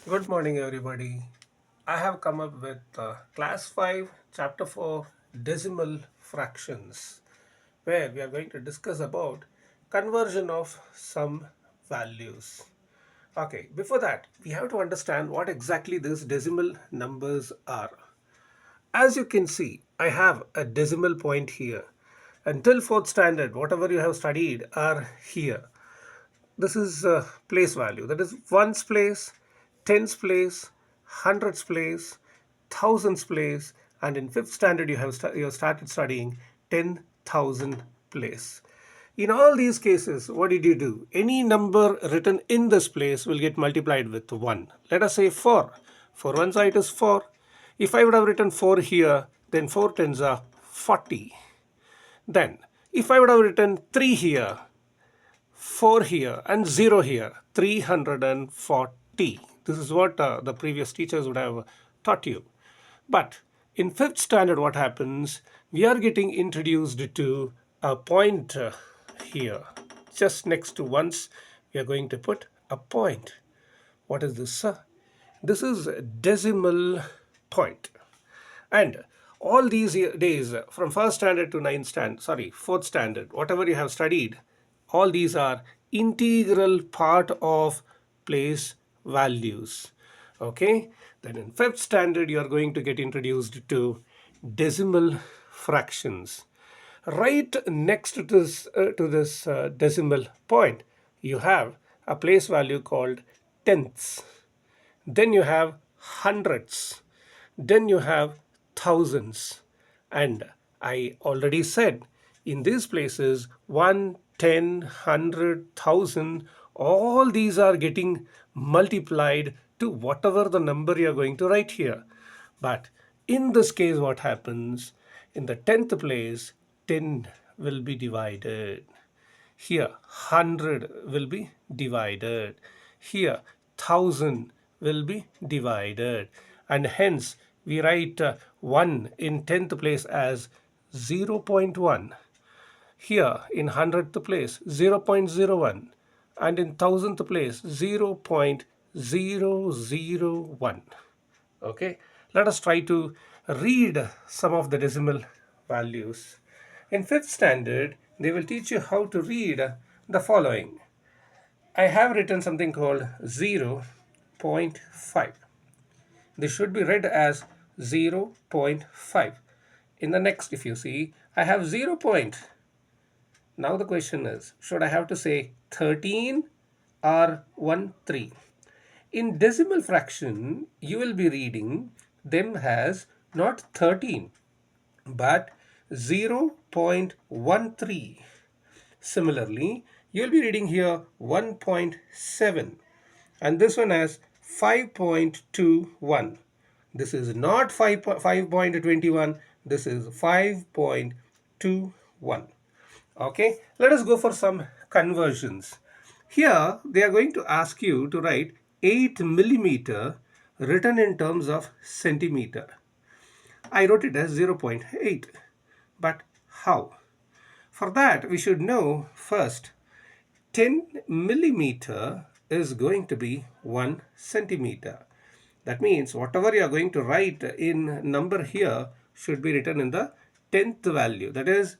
Good morning, everybody. I have come up with Class 5, Chapter 4, Decimal Fractions, where we are going to discuss about conversion of some values. Okay, before that, we have to understand what exactly these decimal numbers are. As you can see, I have a decimal point here. Until 4th standard, whatever you have studied are here. This is place value, that is ones place, tens place, hundreds place, thousands place, and in fifth standard you have started studying 10,000 place. In all these cases, what did you do? Any number written in this place will get multiplied with 1. Let us say 4. For one side is 4. If I would have written 4 here, then 4 tens are 40. Then, if I would have written 3 here, 4 here and 0 here, 340. This is what the previous teachers would have taught you. But in fifth standard, what happens? We are getting introduced to a point here. Just next to ones, we are going to put a point. What is this? This is decimal point. And all these days from first standard to ninth standard, sorry, fourth standard, whatever you have studied, all these are integral part of place values. Okay, then in fifth standard you are going to get introduced to decimal fractions. Right next to this decimal point, you have a place value called tenths. Then you have hundreds. Then you have thousands. And I already said in these places 1, 10, 100,000, all these are getting multiplied to whatever the number you are going to write here. But in this case, what happens? In the 10th place, 10 will be divided. Here, 100 will be divided. Here, 1,000 will be divided. And hence, we write 1 in 10th place as 0.1. Here, in 100th place, 0.01. And in 1000th place, 0.001. Okay, let us try to read some of the decimal values. In fifth standard, they will teach you how to read the following. I have written something called 0.5. This should be read as 0.5. In the next, if you see, I have 0 point. Now the question is, should I have to say 13 or 1 3? In decimal fraction, you will be reading them as not 13 but 0.13. Similarly, you will be reading here 1.7 and this one as 5.21. This is not 5.21, this is 5.21. Okay, let us go for some conversions. Here they are going to ask you to write 8 millimeter written in terms of centimeter. I wrote it as 0.8. But how? For that we should know first 10 millimeter is going to be 1 centimeter. That means whatever you are going to write in number here should be written in the 10th value. That is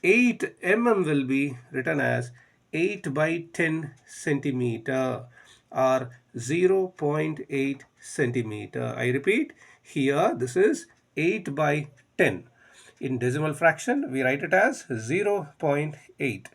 8 mm will be written as 8 by 10 centimeter or 0.8 centimeter. I repeat, here this is 8 by 10. In decimal fraction, we write it as 0.8.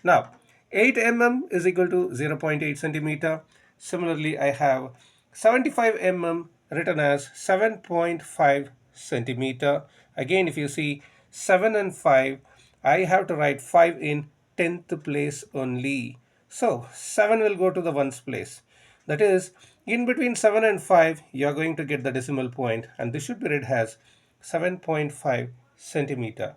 Now, 8 mm is equal to 0.8 centimeter. Similarly, I have 75 mm written as 7.5 centimeter. Again, if you see 7 and 5, I have to write 5 in 10th place only. So 7 will go to the ones place. That is, in between 7 and 5, you are going to get the decimal point, and this should be read as 7.5 centimeter.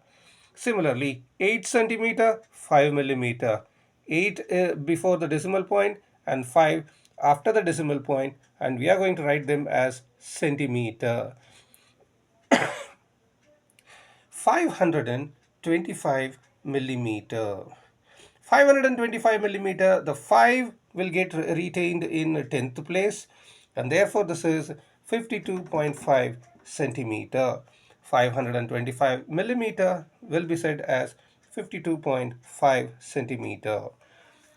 Similarly, 8 centimeter, 5 millimeter. 8 before the decimal point and 5 after the decimal point, and we are going to write them as centimeter. 525 millimeter. 525 millimeter, the 5 will get retained in 10th place. and therefore this is 52.5 centimeter. 525 millimeter will be said as 52.5 centimeter.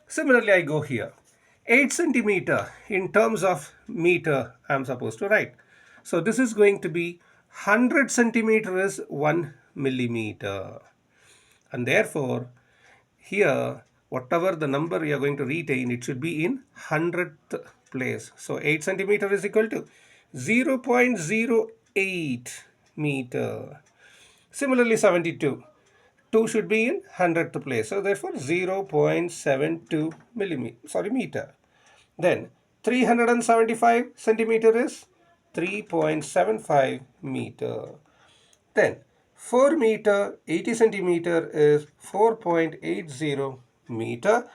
Similarly, I go here. 8 centimeter in terms of meter I am supposed to write. So this is going to be 100 centimeter is 1 millimeter. And therefore, here, whatever the number you are going to retain, it should be in 100th place. So 8 centimeter is equal to 0.08 meter. Similarly, 72. 2 should be in 100th place. So therefore 0.72 meter. Then 375 centimeter is 3.75 meter. Then 4 meter 80 centimeter is 4.80 meter,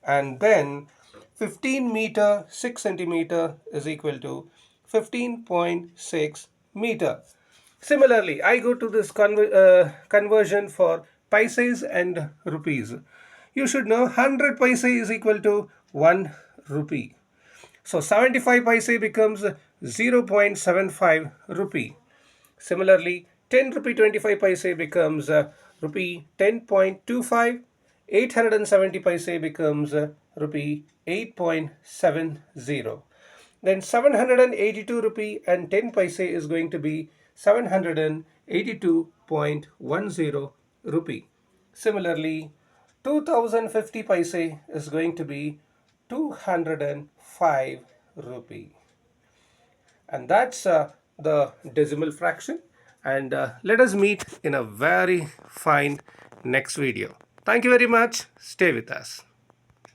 and then 15 meter 6 centimeter is equal to 15.6 meter. Similarly, I go to this conversion for paises and rupees. You should know 100 paise is equal to 1 rupee. So 75 paise becomes 0.75 rupee. Similarly, 10 rupee 25 paise becomes rupee 10.25. 870 paise becomes rupee 8.70. Then 782 rupee and 10 paise is going to be 782.10 rupee. Similarly, 2050 paise is going to be 205 rupee. And that's the decimal fraction. And let us meet in a very fine next video. Thank you very much. Stay with us.